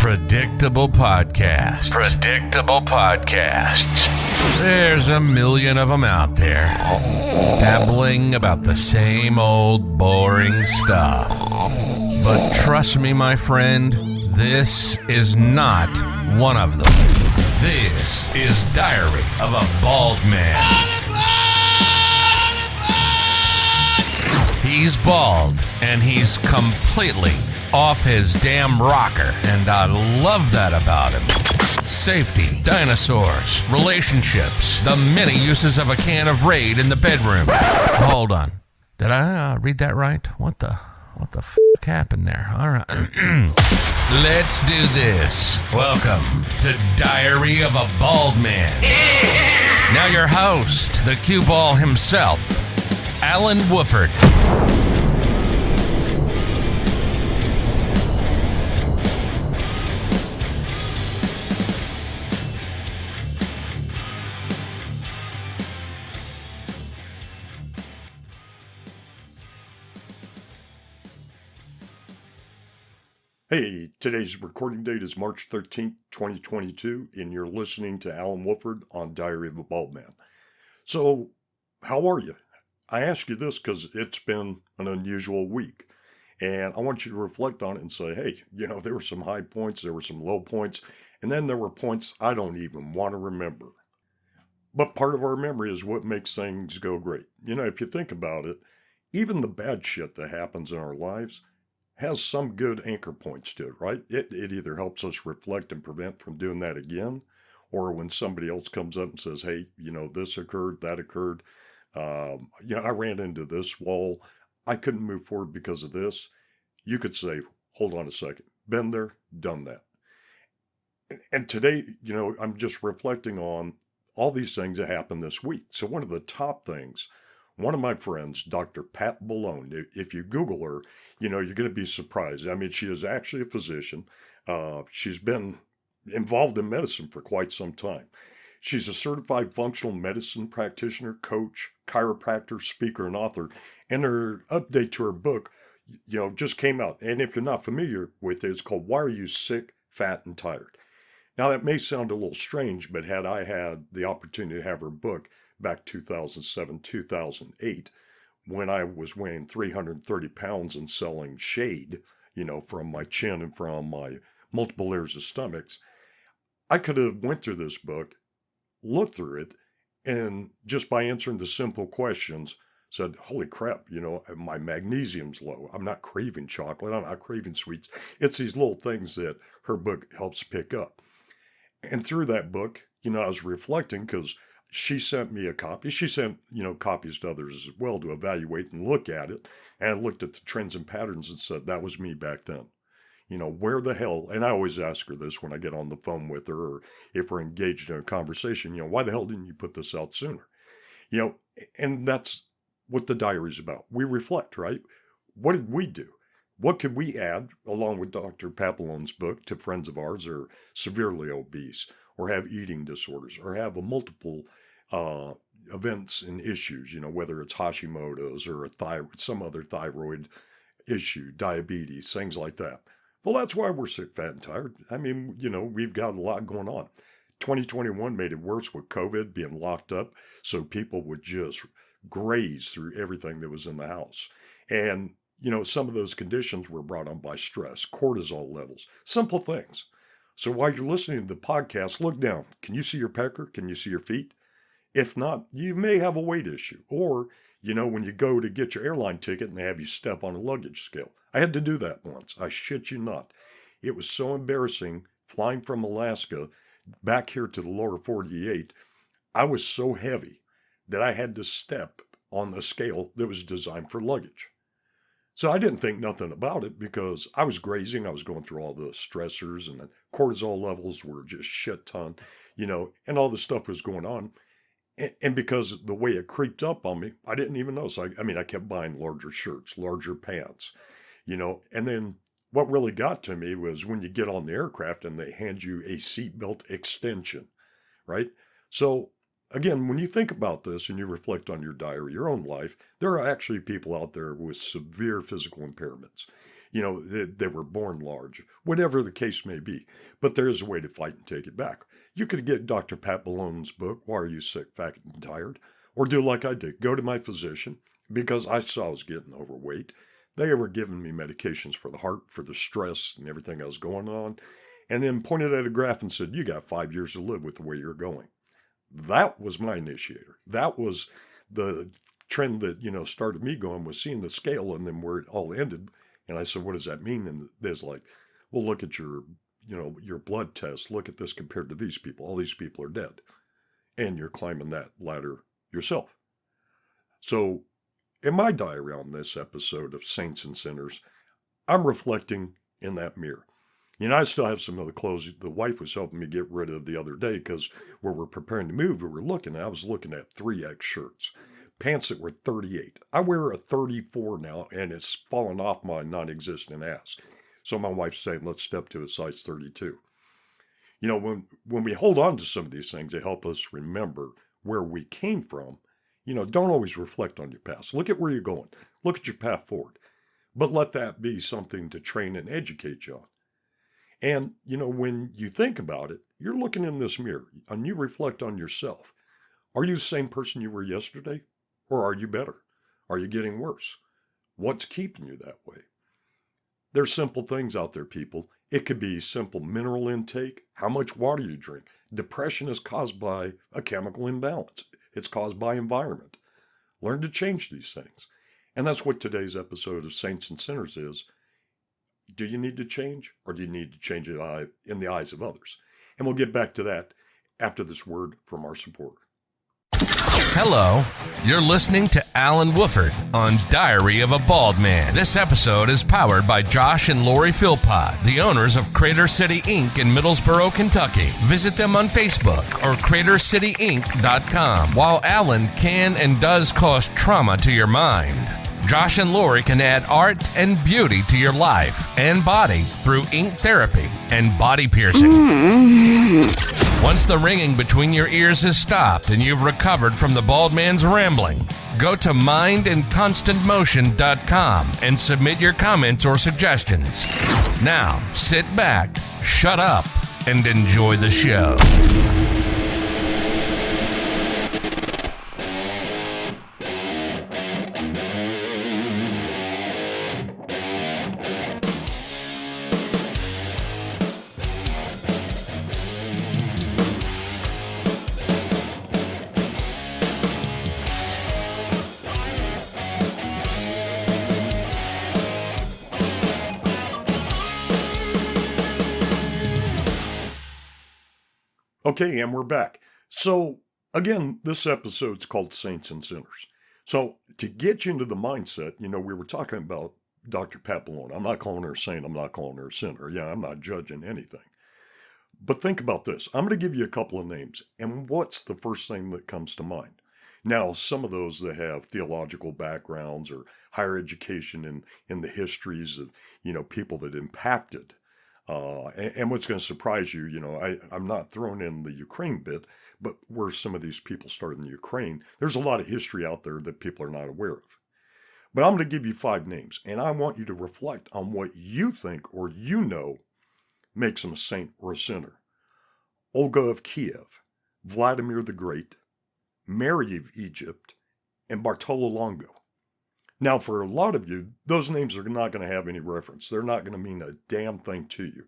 Predictable podcasts. There's a million of them out there, babbling about the same old boring stuff. But trust me, my friend, this is not one of them. This is Diary of a Bald Man. He's bald, and he's completely off his damn rocker, and I love that about him. Safety, dinosaurs, relationships, the many uses of a can of Raid in the bedroom. Hold on. Did I read that right? What the f*** happened there? All right. Let's do this. Welcome to Diary of a Bald Man. Now your host, the cue ball himself, Alan Wooford. Hey, today's recording date is March 13th, 2022, and you're listening to Alan Wooford on Diary of a Bald Man. So, how are you? I ask you this because it's been an unusual week, and I want you to reflect on it and say, hey, there were some high points, there were some low points, and then there were points I don't even want to remember. But part of our memory is what makes things go great. If you think about it, even the bad shit that happens in our lives has some good anchor points to it, right? It either helps us reflect and prevent from doing that again, or when somebody else comes up and says, hey, this occurred, that occurred. I ran into this wall. I couldn't move forward because of this. You could say, hold on a second. Been there, done that. And today, I'm just reflecting on all these things that happened this week. So one of the top things, one of my friends, Dr. Pat Ballone, if you Google her, you're going to be surprised. I mean, she is actually a physician. She's been involved in medicine for quite some time. She's a certified functional medicine practitioner, coach, chiropractor, speaker, and author. And her update to her book, just came out. And if you're not familiar with it, it's called Why Are You Sick, Fat, and Tired? Now, that may sound a little strange, but had I had the opportunity to have her book back 2007, 2008, when I was weighing 330 pounds and selling shade, from my chin and from my multiple layers of stomachs, I could have went through this book, looked through it, and just by answering the simple questions, said, holy crap, my magnesium's low. I'm not craving chocolate. I'm not craving sweets. It's these little things that her book helps pick up. And through that book, I was reflecting because she sent me a copy. She sent, copies to others as well to evaluate and look at it. And I looked at the trends and patterns and said, that was me back then. Where the hell, and I always ask her this when I get on the phone with her or if we're engaged in a conversation, why the hell didn't you put this out sooner? And that's what the diary's about. We reflect, right? What did we do? What could we add, along with Dr. Papellone's book, to friends of ours who are severely obese or have eating disorders or have a multiple events and issues, whether it's Hashimoto's or some other thyroid issue, diabetes, things like that. Well, that's why we're sick, fat, and tired. I mean, we've got a lot going on. 2021 made it worse with COVID being locked up, so people would just graze through everything that was in the house. And, some of those conditions were brought on by stress, cortisol levels, simple things. So while you're listening to the podcast, look down. Can you see your pecker? Can you see your feet? If not, you may have a weight issue. Or, when you go to get your airline ticket and they have you step on a luggage scale. I had to do that once. I shit you not. It was so embarrassing flying from Alaska back here to the lower 48. I was so heavy that I had to step on the scale that was designed for luggage. So I didn't think nothing about it because I was grazing. I was going through all the stressors and the cortisol levels were just shit ton, and all this stuff was going on. And because the way it creeped up on me, I didn't even know. So I kept buying larger shirts, larger pants, and then what really got to me was when you get on the aircraft and they hand you a seatbelt extension, right? So again, when you think about this and you reflect on your diary, your own life, there are actually people out there with severe physical impairments. They were born large, whatever the case may be. But there is a way to fight and take it back. You could get Dr. Pat Ballone's book, Why Are You Sick, Fat, and Tired? Or do like I did, go to my physician, because I saw I was getting overweight. They were giving me medications for the heart, for the stress and everything that was going on, and then pointed at a graph and said, you got 5 years to live with the way you're going. That was my initiator. That was the trend that, started me going, was seeing the scale and then where it all ended. And I said, what does that mean? And there's like, well, look at your blood test. Look at this compared to these people. All these people are dead. And you're climbing that ladder yourself. So in my diary on this episode of Saints and Sinners, I'm reflecting in that mirror. I still have some of the clothes the wife was helping me get rid of the other day, because where we're preparing to move, I was looking at 3X shirts, pants that were 38. I wear a 34 now, and it's fallen off my non-existent ass. So my wife's saying, let's step to a size 32. When we hold on to some of these things, they help us remember where we came from. Don't always reflect on your past. Look at where you're going. Look at your path forward. But let that be something to train and educate you on. And, when you think about it, you're looking in this mirror and you reflect on yourself. Are you the same person you were yesterday? Or are you better? Are you getting worse? What's keeping you that way? There's simple things out there, people. It could be simple mineral intake, how much water you drink. Depression is caused by a chemical imbalance. It's caused by environment. Learn to change these things. And that's what today's episode of Saints and Sinners is. Do you need to change, or do you need to change it in the eyes of others? And we'll get back to that after this word from our supporter. Hello, you're listening to Alan Wooford on Diary of a Bald Man. This episode is powered by Josh and Lori Philpott, the owners of Crater City Inc. in Middlesboro, Kentucky. Visit them on Facebook or cratercityinc.com. While Alan can and does cause trauma to your mind, Josh and Lori can add art and beauty to your life and body through ink therapy and body piercing. Once the ringing between your ears has stopped and you've recovered from the bald man's rambling, go to mindandconstantmotion.com and submit your comments or suggestions. Now, sit back, shut up, and enjoy the show. Okay, and we're back. So, again, this episode's called Saints and Sinners. So, to get you into the mindset, we were talking about Dr. Pat Balone. I'm not calling her a saint. I'm not calling her a sinner. Yeah, I'm not judging anything. But think about this. I'm going to give you a couple of names. And what's the first thing that comes to mind? Now, some of those that have theological backgrounds or higher education in the histories of, people that impacted. And what's going to surprise you, I'm not throwing in the Ukraine bit, but where some of these people started in Ukraine, there's a lot of history out there that people are not aware of. But I'm going to give you 5 names, and I want you to reflect on what you think or makes them a saint or a sinner. Olga of Kiev, Vladimir the Great, Mary of Egypt, and Bartolo Longo. Now, for a lot of you, those names are not going to have any reference. They're not going to mean a damn thing to you.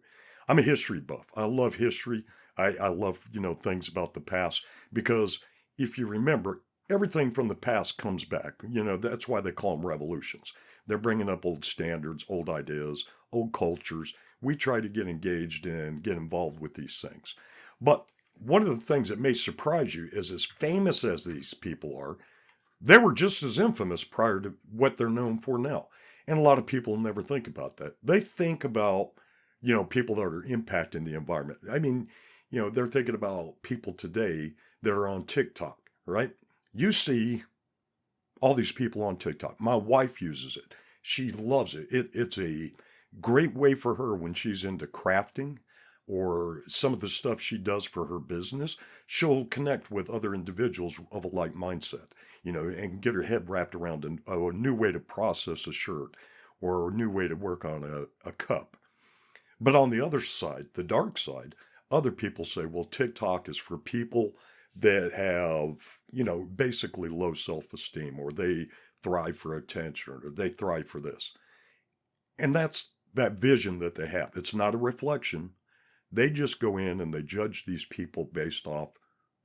I'm a history buff. I love history. I love, things about the past, because if you remember, everything from the past comes back. That's why they call them revolutions. They're bringing up old standards, old ideas, old cultures. We try to get engaged and get involved with these things. But one of the things that may surprise you is, as famous as these people are, they were just as infamous prior to what they're known for now. And a lot of people never think about that. They think about, people that are impacting the environment. I mean, they're thinking about people today that are on TikTok, right? You see all these people on TikTok. My wife uses it. She loves it. It's a great way for her when she's into crafting or some of the stuff she does for her business. She'll connect with other individuals of a like mindset, and get her head wrapped around a new way to process a shirt or a new way to work on a cup. But on the other side, the dark side, other people say, well, TikTok is for people that have, basically low self-esteem, or they thrive for attention, or they thrive for this. And that's that vision that they have. It's not a reflection. They just go in and they judge these people based off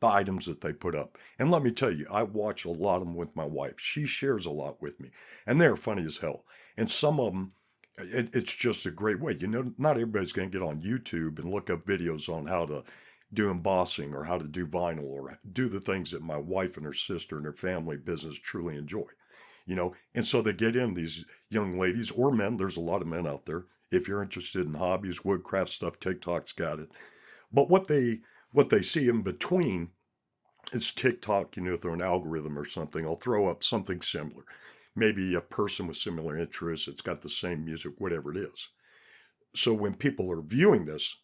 the items that they put up. And let me tell you, I watch a lot of them with my wife. She shares a lot with me, and they're funny as hell. And some of them, it's just a great way. Not everybody's going to get on YouTube and look up videos on how to do embossing or how to do vinyl or do the things that my wife and her sister and her family business truly enjoy. And so they get in, these young ladies or men. There's a lot of men out there. If you're interested in hobbies, woodcraft stuff, TikTok's got it. But what they see in between is TikTok, through an algorithm or something, I'll throw up something similar. Maybe a person with similar interests, it's got the same music, whatever it is. So when people are viewing this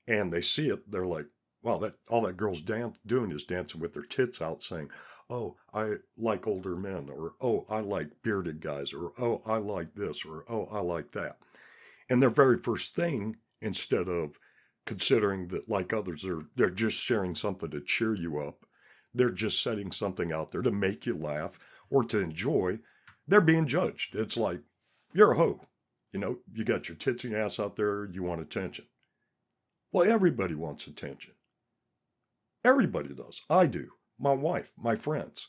and they see it, they're like, wow, all that girl's doing is dancing with their tits out, saying, oh, I like older men, or oh, I like bearded guys, or oh, I like this, or oh, I like that. And their very first thing, instead of considering that, like others, they're just sharing something to cheer you up, they're just setting something out there to make you laugh or to enjoy, they're being judged. It's like, you're a hoe. You got your tits and ass out there, you want attention. Well, everybody wants attention. Everybody does. I do. My wife, my friends.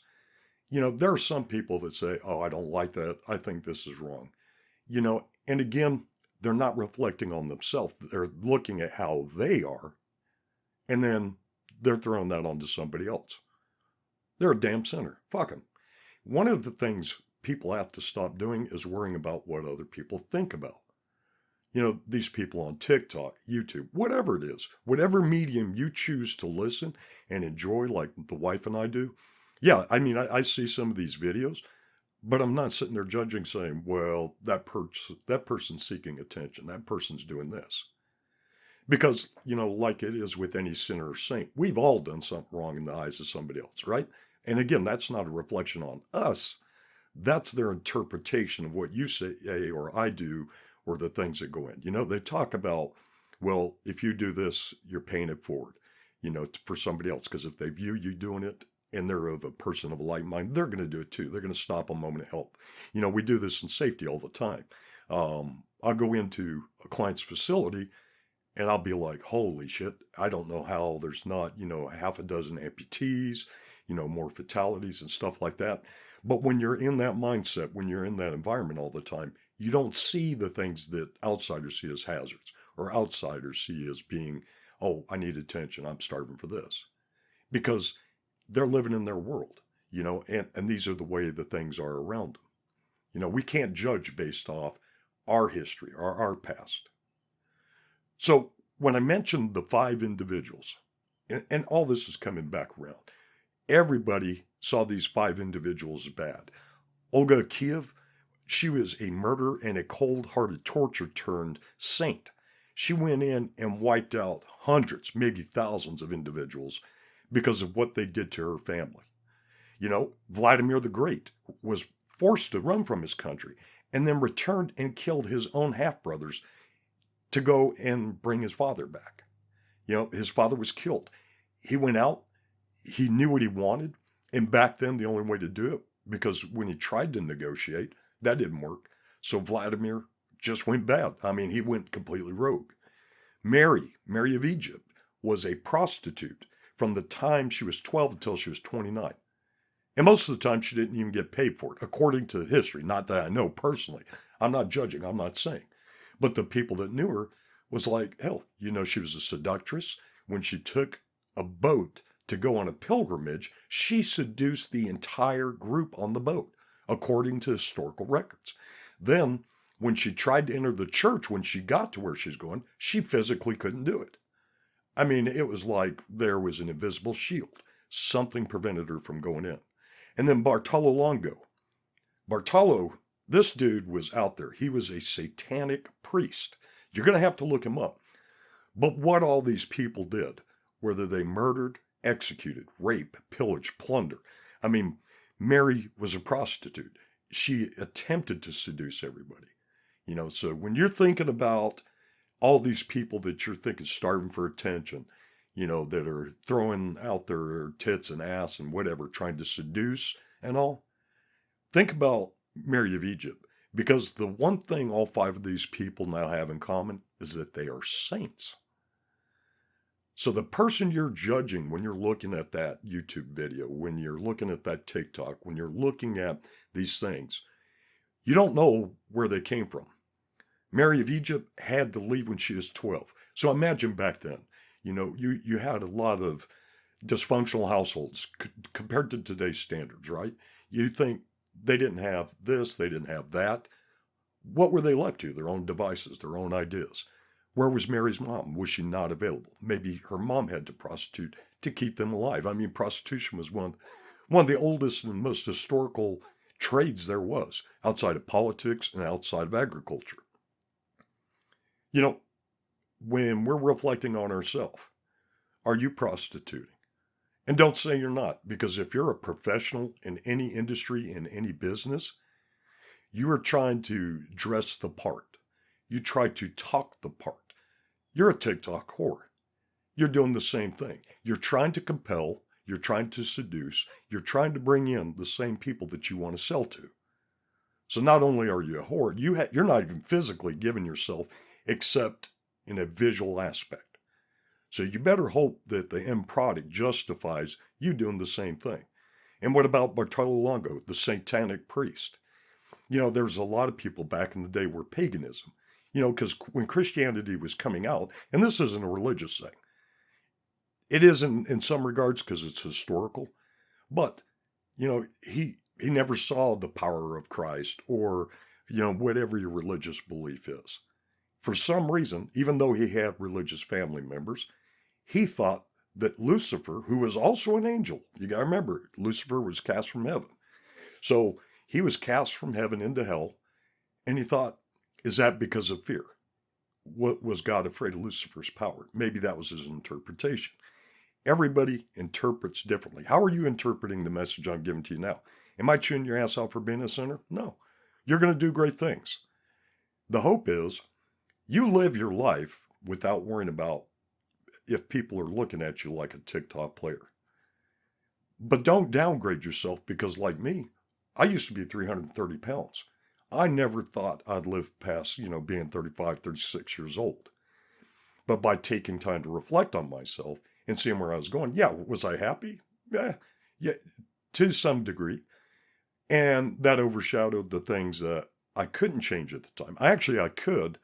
There are some people that say, oh, I don't like that. I think this is wrong. And again, they're not reflecting on themselves. They're looking at how they are, and then they're throwing that onto somebody else. They're a damn sinner. Fuck them. One of the things people have to stop doing is worrying about what other people think about. These people on TikTok, YouTube, whatever it is, whatever medium you choose to listen and enjoy, like the wife and I do. Yeah, I see some of these videos, but I'm not sitting there judging, saying, well, that person's seeking attention. That person's doing this. Because, like it is with any sinner or saint, we've all done something wrong in the eyes of somebody else, right? And again, that's not a reflection on us. That's their interpretation of what you say or I do, or the things that go in. They talk about, well, if you do this, you're paying it forward, for somebody else. Because if they view you doing it and they're of a person of a like mind, they're going to do it too. They're going to stop a moment of help. We do this in safety all the time. I'll go into a client's facility and I'll be like, holy shit, I don't know how there's not, half a dozen amputees, more fatalities and stuff like that. But when you're in that mindset, when you're in that environment all the time, you don't see the things that outsiders see as hazards, or outsiders see as being, oh, I need attention, I'm starving for this. Because they're living in their world, and these are the way the things are around them. We can't judge based off our history or our past. So when I mentioned the 5 individuals, and all this is coming back around, everybody saw these 5 individuals as bad. Olga of Kiev, she was a murderer and a cold-hearted torture turned saint. She went in and wiped out hundreds, maybe thousands of individuals because of what they did to her family. Vladimir the Great was forced to run from his country and then returned and killed his own half-brothers to go and bring his father back. His father was killed. He went out, he knew what he wanted, and back then the only way to do it, because when he tried to negotiate, that didn't work. So Vladimir just went bad. He went completely rogue. Mary of Egypt, was a prostitute from the time she was 12 until she was 29. And most of the time she didn't even get paid for it, according to history. Not that I know personally. I'm not judging, I'm not saying. But the people that knew her was like, hell, she was a seductress. When she took a boat to go on a pilgrimage, she seduced the entire group on the boat, according to historical records. Then, when she tried to enter the church, when she got to where she's going, she physically couldn't do it. It was like there was an invisible shield. Something prevented her from going in. And then Bartolo Longo. Bartolo, this dude was out there. He was a satanic priest. You're going to have to look him up. But what all these people did, whether they murdered, executed, raped, pillaged, plunder. Mary was a prostitute. She attempted to seduce everybody. So when you're thinking about all these people that you're thinking starving for attention, that are throwing out their tits and ass and whatever, trying to seduce and all, think about Mary of Egypt. Because the one thing all 5 of these people now have in common is that they are saints. So the person you're judging when you're looking at that YouTube video, when you're looking at that TikTok, when you're looking at these things, you don't know where they came from. Mary of Egypt had to leave when she was 12. So imagine back then, you had a lot of dysfunctional households compared to today's standards, right? You think they didn't have this, they didn't have that. What were they left to? Their own devices, their own ideas. Where was Mary's mom? Was she not available? Maybe her mom had to prostitute to keep them alive. I mean, prostitution was one of the oldest and most historical trades there was, outside of politics and outside of agriculture. When we're reflecting on ourselves, are you prostituting? And don't say you're not, because if you're a professional in any industry, in any business, you are trying to dress the part. You try to talk the part. You're a TikTok whore. You're doing the same thing. You're trying to compel, you're trying to seduce, you're trying to bring in the same people that you want to sell to. So not only are you a whore, you're not even physically giving yourself except in a visual aspect. So you better hope that the end product justifies you doing the same thing. And what about Bartolo Longo, the Satanic Priest? There's a lot of people back in the day were paganism, because when Christianity was coming out, and this isn't a religious thing, it is in some regards because it's historical, but, he never saw the power of Christ or, whatever your religious belief is. For some reason, even though he had religious family members, he thought that Lucifer, who was also an angel, you got to remember, Lucifer was cast from heaven. So he was cast from heaven into hell, and he thought, is that because of fear? What was God afraid of Lucifer's power? Maybe that was his interpretation. Everybody interprets differently. How are you interpreting the message I'm giving to you now? Am I chewing your ass out for being a sinner? No. You're going to do great things. The hope is you live your life without worrying about if people are looking at you like a TikTok player. But don't downgrade yourself because, like me, I used to be 330 pounds. I never thought I'd live past, being 35, 36 years old. But by taking time to reflect on myself and seeing where I was going, yeah, was I happy? Yeah, to some degree. And that overshadowed the things that I couldn't change at the time. I could.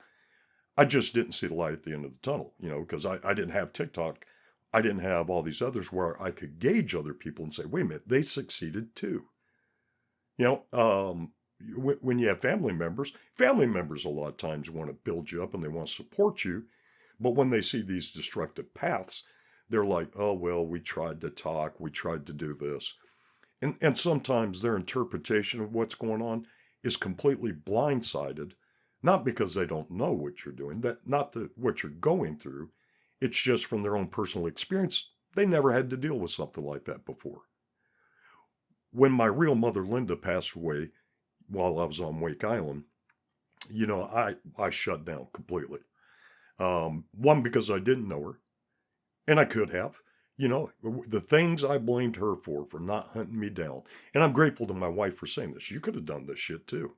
I just didn't see the light at the end of the tunnel, because I didn't have TikTok. I didn't have all these others where I could gauge other people and say, wait a minute, they succeeded too. When you have family members a lot of times want to build you up and they want to support you. But when they see these destructive paths, they're like, oh, well, we tried to talk, we tried to do this. And sometimes their interpretation of what's going on is completely blindsided, not because they don't know what you're doing, what you're going through. It's just from their own personal experience. They never had to deal with something like that before. When my real mother, Linda, passed away while I was on Wake Island, I shut down completely. One, because I didn't know her, and I could have. The things I blamed her for not hunting me down. And I'm grateful to my wife for saying this. You could have done this shit too.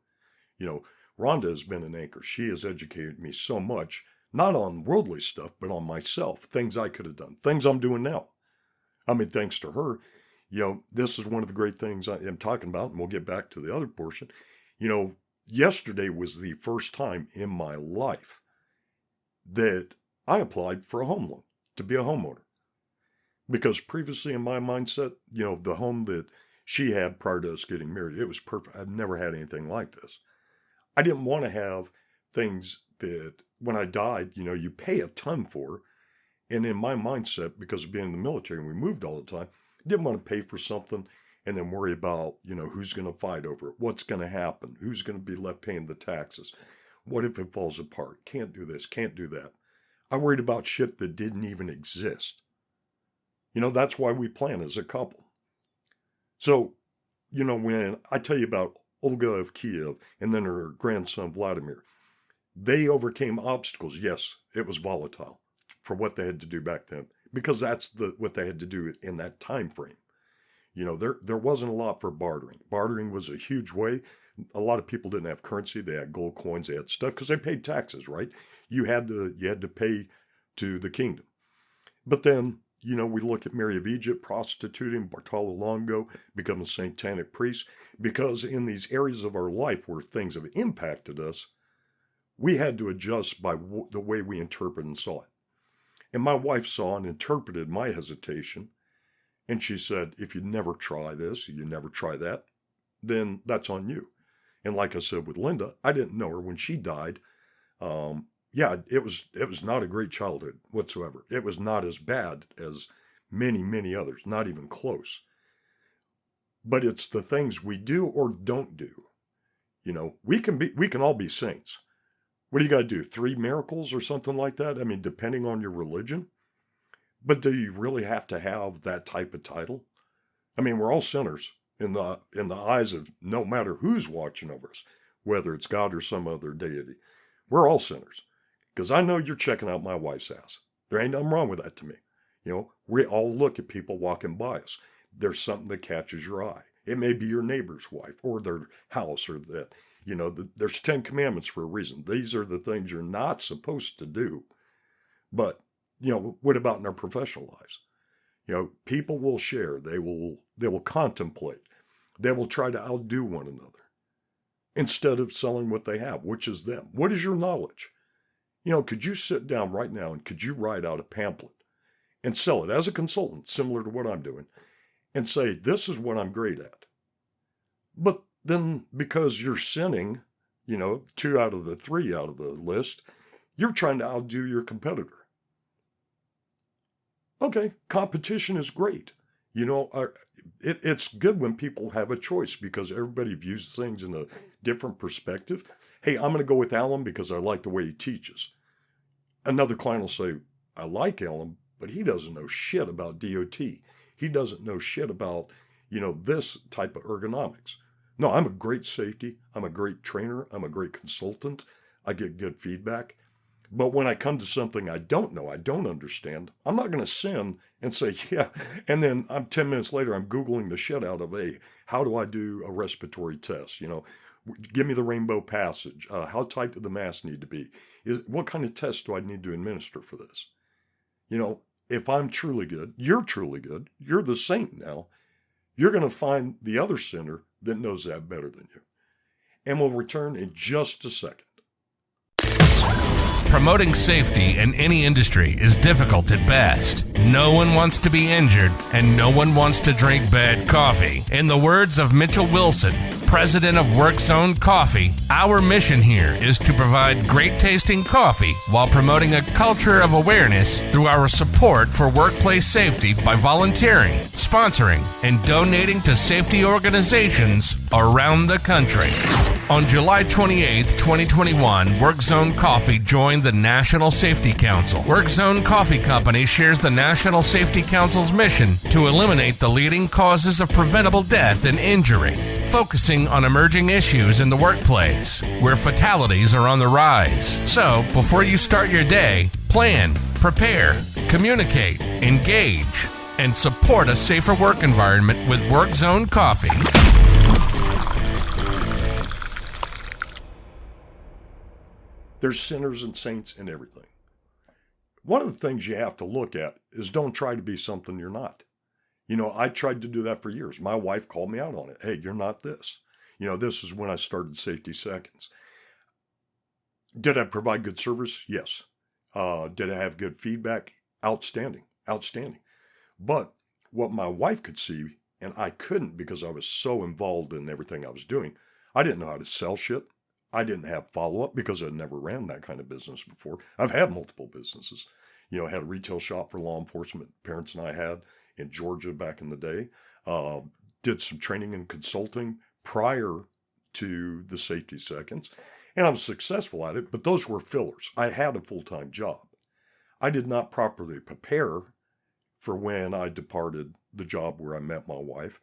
Rhonda has been an anchor. She has educated me so much, not on worldly stuff, but on myself, things I could have done, things I'm doing now. I mean, thanks to her, this is one of the great things I am talking about, and we'll get back to the other portion. Yesterday was the first time in my life that I applied for a home loan to be a homeowner. Because previously in my mindset, the home that she had prior to us getting married, it was perfect. I've never had anything like this. I didn't want to have things that when I died, you pay a ton for. And in my mindset, because of being in the military and we moved all the time, didn't want to pay for something and then worry about, who's going to fight over it, what's going to happen, who's going to be left paying the taxes, what if it falls apart, can't do this, can't do that. I worried about shit that didn't even exist. That's why we plan as a couple. So, when I tell you about Olga of Kiev and then her grandson Vladimir, They overcame obstacles. Yes, it was volatile for what they had to do back then, because that's what they had to do in that time frame. There wasn't a lot for bartering. Bartering was a huge way. A lot of people didn't have currency. They had gold coins. They had stuff because they paid taxes, right? You had to pay to the kingdom. But then, we look at Mary of Egypt prostituting, Bartolo Longo becoming a Satanic Priest, because in these areas of our life where things have impacted us, we had to adjust by the way we interpreted and saw it. And my wife saw and interpreted my hesitation. And she said, if you never try this, you never try that, then that's on you. And like I said with Linda, I didn't know her when she died. It was not a great childhood whatsoever. It was not as bad as many, many others, not even close. But it's the things we do or don't do. We can all be saints. What do you got to do? 3 miracles or something like that? I mean, depending on your religion. But do you really have to have that type of title? I mean, we're all sinners in the eyes of no matter who's watching over us, whether it's God or some other deity. We're all sinners. Because I know you're checking out my wife's ass. There ain't nothing wrong with that to me. We all look at people walking by us. There's something that catches your eye. It may be your neighbor's wife or their house or that. There's 10 commandments for a reason. These are the things you're not supposed to do. But, what about in our professional lives? People will share. They will contemplate. They will try to outdo one another instead of selling what they have, which is them. What is your knowledge? Could you sit down right now and could you write out a pamphlet and sell it as a consultant, similar to what I'm doing, and say, this is what I'm great at? But then because you're sinning, 2 out of the 3 out of the list, you're trying to outdo your competitor. Okay, competition is great. It's good when people have a choice because everybody views things in a different perspective. Hey, I'm going to go with Alan because I like the way he teaches. Another client will say, I like Alan, but he doesn't know shit about DOT. He doesn't know shit about, this type of ergonomics. No, I'm a great safety. I'm a great trainer. I'm a great consultant. I get good feedback. But when I come to something I don't know, I don't understand, I'm not going to sin and say, yeah. And then 10 minutes later, I'm Googling the shit out of, how do I do a respiratory test? Give me the rainbow passage. How tight do the masks need to be? What kind of test do I need to administer for this? If I'm truly good, you're the saint now, you're going to find the other sinner that knows that better than you. And we'll return in just a second. Promoting safety in any industry is difficult at best. No one wants to be injured, and no one wants to drink bad coffee. In the words of Mitchell Wilson, president of Work Zone Coffee, our mission here is to provide great-tasting coffee while promoting a culture of awareness through our support for workplace safety by volunteering, sponsoring, and donating to safety organizations around the country. On July 28, 2021, Work Zone Coffee joined the National Safety Council. Work Zone Coffee Company shares the National Safety Council's mission to eliminate the leading causes of preventable death and injury, focusing on emerging issues in the workplace where fatalities are on the rise. So, before you start your day, plan, prepare, communicate, engage, and support a safer work environment with Work Zone Coffee. There's sinners and saints in everything. One of the things you have to look at is don't try to be something you're not. I tried to do that for years. My wife called me out on it. Hey, you're not this. This is when I started Safety Seconds. Did I provide good service? Yes. Did I have good feedback? Outstanding. But what my wife could see, and I couldn't because I was so involved in everything I was doing, I didn't know how to sell shit. I didn't have follow-up because I never ran that kind of business before. I've had multiple businesses. I had a retail shop for law enforcement, parents and I had in Georgia back in the day. Did some training and consulting prior to the Safety Seconds. And I was successful at it, but those were fillers. I had a full-time job. I did not properly prepare for when I departed the job where I met my wife.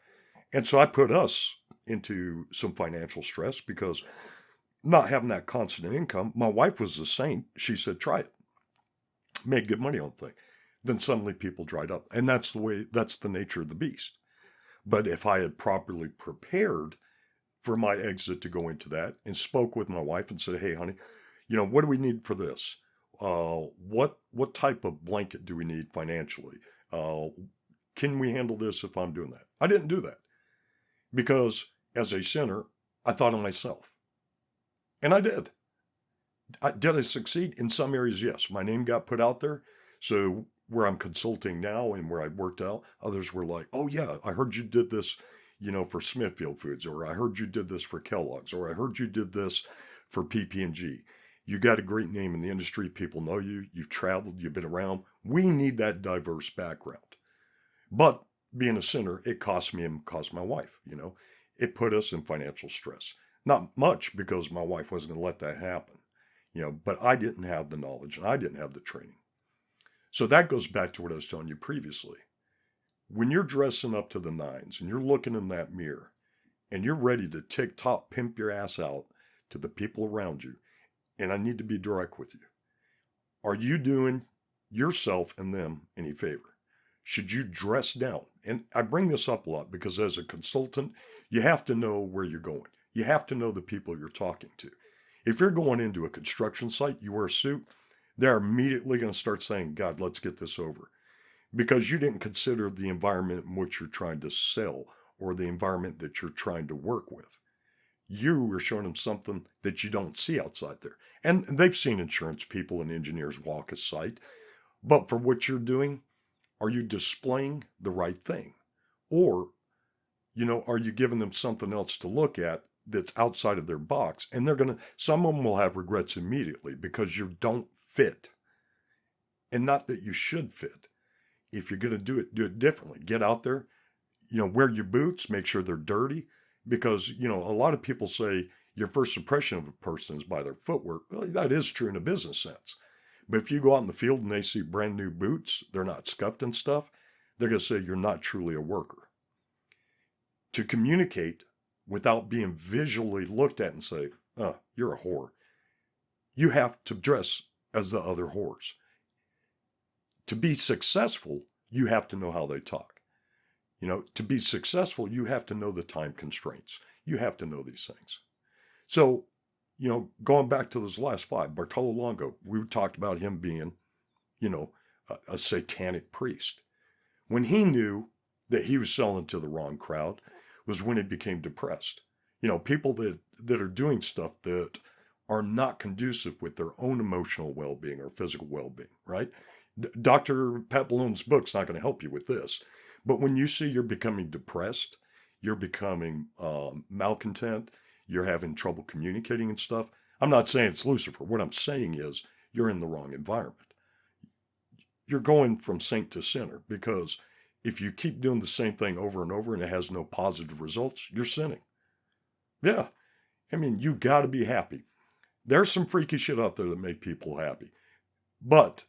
And so I put us into some financial stress because not having that constant income, my wife was a saint. She said, try it. Made good money on the thing. Then suddenly people dried up. And that's the nature of the beast. But if I had properly prepared for my exit to go into that and spoke with my wife and said, hey, honey, what do we need for this? What type of blanket do we need financially? Can we handle this if I'm doing that? I didn't do that because as a sinner, I thought of myself. And I did. Did I succeed? In some areas, yes. My name got put out there. So where I'm consulting now and where I worked out, others were like, oh yeah, I heard you did this, for Smithfield Foods, or I heard you did this for Kellogg's, or I heard you did this for PP&G. You got a great name in the industry. People know you. You've traveled. You've been around. We need that diverse background. But being a sinner, it cost me and cost my wife, It put us in financial stress. Not much because my wife wasn't going to let that happen, but I didn't have the knowledge and I didn't have the training. So that goes back to what I was telling you previously. When you're dressing up to the nines and you're looking in that mirror and you're ready to tick-tock pimp your ass out to the people around you, and I need to be direct with you, are you doing yourself and them any favor? Should you dress down? And I bring this up a lot because as a consultant, you have to know where you're going. You have to know the people you're talking to. If you're going into a construction site, you wear a suit, they're immediately going to start saying, God, let's get this over. Because you didn't consider the environment in which you're trying to sell or the environment that you're trying to work with. You were showing them something that you don't see outside there. And they've seen insurance people and engineers walk a site. But for what you're doing, are you displaying the right thing? Or, are you giving them something else to look at that's outside of their box? And some of them will have regrets immediately because you don't fit. And not that you should fit. If you're going to do it differently. Get out there, wear your boots, make sure they're dirty. Because, a lot of people say your first impression of a person is by their footwork. Well, that is true in a business sense. But if you go out in the field and they see brand new boots, they're not scuffed and stuff, they're going to say you're not truly a worker. To communicate without being visually looked at and say, oh, you're a whore, you have to dress as the other whores. To be successful, you have to know how they talk. To be successful, you have to know the time constraints. You have to know these things. So, going back to those last five, Bartolo Longo, we talked about him being, a satanic priest. When he knew that he was selling to the wrong crowd was when he became depressed. People that are doing stuff that are not conducive with their own emotional well-being or physical well-being, right? Dr. Pat Balloon's book's not going to help you with this. But when you see you're becoming depressed, you're becoming malcontent, you're having trouble communicating and stuff, I'm not saying it's Lucifer. What I'm saying is you're in the wrong environment. You're going from saint to sinner because if you keep doing the same thing over and over and it has no positive results, you're sinning. Yeah. You got to be happy. There's some freaky shit out there that make people happy. But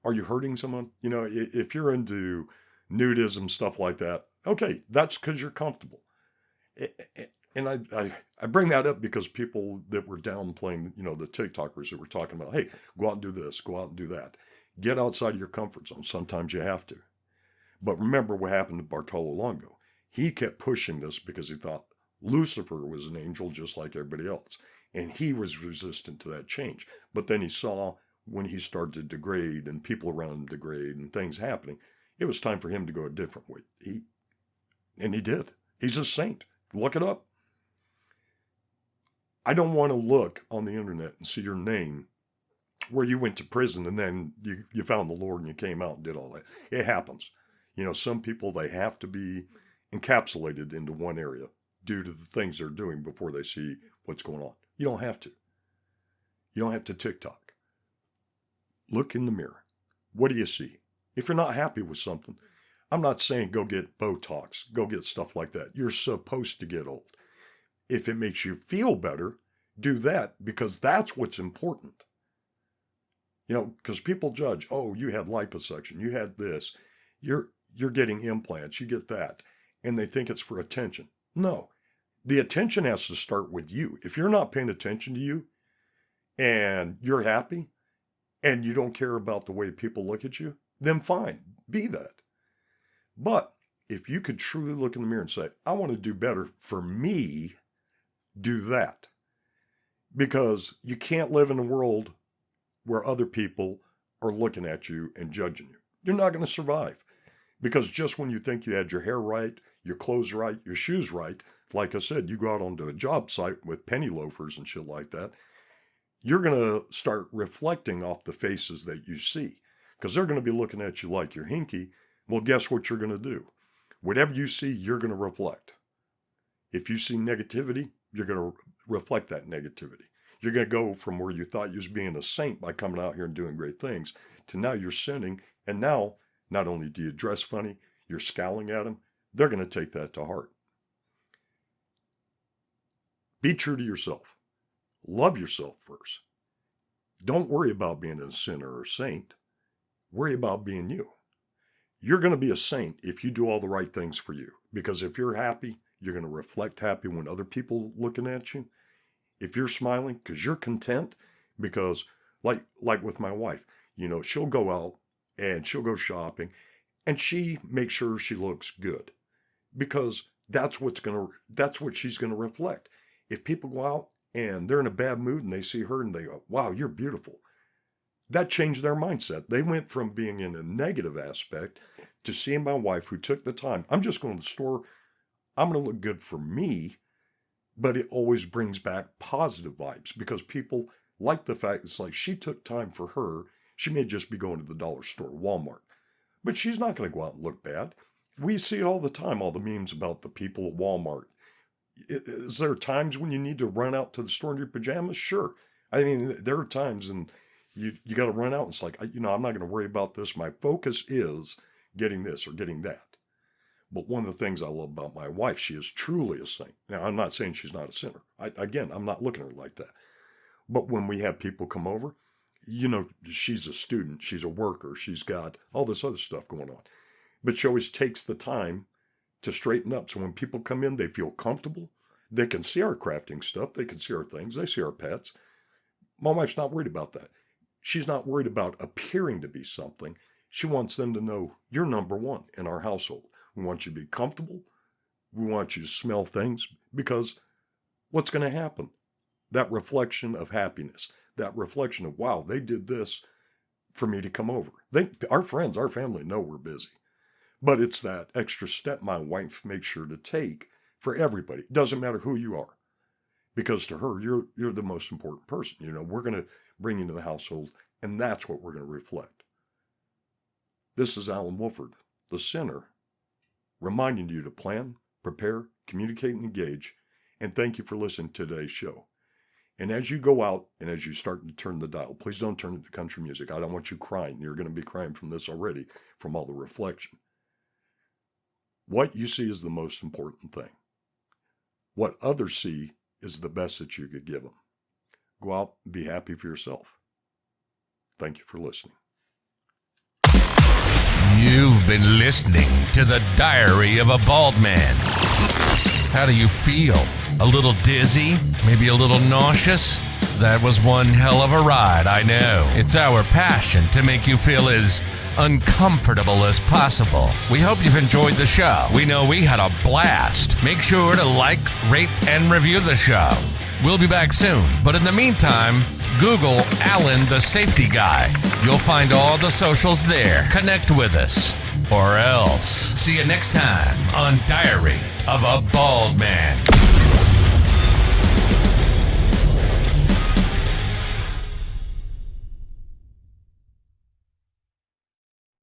are you hurting someone? If you're into nudism, stuff like that, okay, that's because you're comfortable. And I bring that up because people that were downplaying, the TikTokers that were talking about, hey, go out and do this, go out and do that. Get outside of your comfort zone. Sometimes you have to. But remember what happened to Bartolo Longo. He kept pushing this because he thought Lucifer was an angel just like everybody else. And he was resistant to that change. But then he saw when he started to degrade and people around him degrade and things happening, it was time for him to go a different way. And he did. He's a saint. Look it up. I don't want to look on the internet and see your name where you went to prison and then you found the Lord and you came out and did all that. It happens. Some people, they have to be encapsulated into one area due to the things they're doing before they see what's going on. You don't have to. You don't have to TikTok. Look in the mirror. What do you see? If you're not happy with something, I'm not saying go get Botox, go get stuff like that. You're supposed to get old. If it makes you feel better, do that because that's what's important. Because people judge, oh, you had liposuction, you had this, you're getting implants, you get that, and they think it's for attention. No, The attention has to start with you. If you're not paying attention to you and you're happy and you don't care about the way people look at you, then fine, be that. But if you could truly look in the mirror and say, I want to do better for me, do that. Because you can't live in a world where other people are looking at you and judging you. You're not going to survive. Because just when you think you had your hair right, your clothes right, your shoes right, like I said, you go out onto a job site with penny loafers and shit like that, you're going to start reflecting off the faces that you see. Because they're going to be looking at you like you're hinky. Well, guess what you're going to do? Whatever you see, you're going to reflect. If you see negativity, you're going to reflect that negativity. You're going to go from where you thought you was being a saint by coming out here and doing great things to now you're sinning. And now, not only do you dress funny, you're scowling at them. They're going to take that to heart. Be true to yourself. Love yourself first. Don't worry about being a sinner or a saint. Worry about being you. You're going to be a saint if you do all the right things for you. Because if you're happy, you're going to reflect happy when other people looking at you. If you're smiling, because you're content, because like with my wife, she'll go out and she'll go shopping and she makes sure she looks good because that's what she's going to reflect. If people go out and they're in a bad mood and they see her and they go, wow, you're beautiful. That changed their mindset. They went from being in a negative aspect to seeing my wife who took the time. I'm just going to the store. I'm going to look good for me, but it always brings back positive vibes because people like the fact it's like she took time for her. She may just be going to the dollar store, Walmart, but she's not going to go out and look bad. We see it all the time, all the memes about the people at Walmart. Is there times when you need to run out to the store in your pajamas? Sure. I mean, there are times and you got to run out. And it's like, I'm not going to worry about this. My focus is getting this or getting that. But one of the things I love about my wife, she is truly a saint. Now, I'm not saying she's not a sinner. I'm not looking at her like that. But when we have people come over, she's a student, she's a worker, she's got all this other stuff going on. But she always takes the time to straighten up. So when people come in, they feel comfortable. They can see our crafting stuff. They can see our things. They see our pets. My wife's not worried about that. She's not worried about appearing to be something. She wants them to know you're number one in our household. We want you to be comfortable. We want you to smell things because what's going to happen? That reflection of happiness, that reflection of, wow, they did this for me to come over. Our friends, our family know we're busy. But it's that extra step my wife makes sure to take for everybody. It doesn't matter who you are. Because to her, you're the most important person. We're going to bring you into the household, and that's what we're going to reflect. This is Alan Wolford, the sinner, reminding you to plan, prepare, communicate, and engage. And thank you for listening to today's show. And as you go out and as you start to turn the dial, please don't turn it to country music. I don't want you crying. You're going to be crying from this already, from all the reflection. What you see is the most important thing. What others see is the best that you could give them. Go out and be happy for yourself. Thank you for listening. You've been listening to The Diary of a Bald Man. How do you feel? A little dizzy? Maybe a little nauseous? That was one hell of a ride, I know. It's our passion to make you feel as uncomfortable as possible. We hope you've enjoyed the show. We know we had a blast. Make sure to like, rate, and review the show. We'll be back soon, but in the meantime, Google Alan the Safety Guy. You'll find all the socials there. Connect with us, or else. See you next time on Diary of a Bald Man.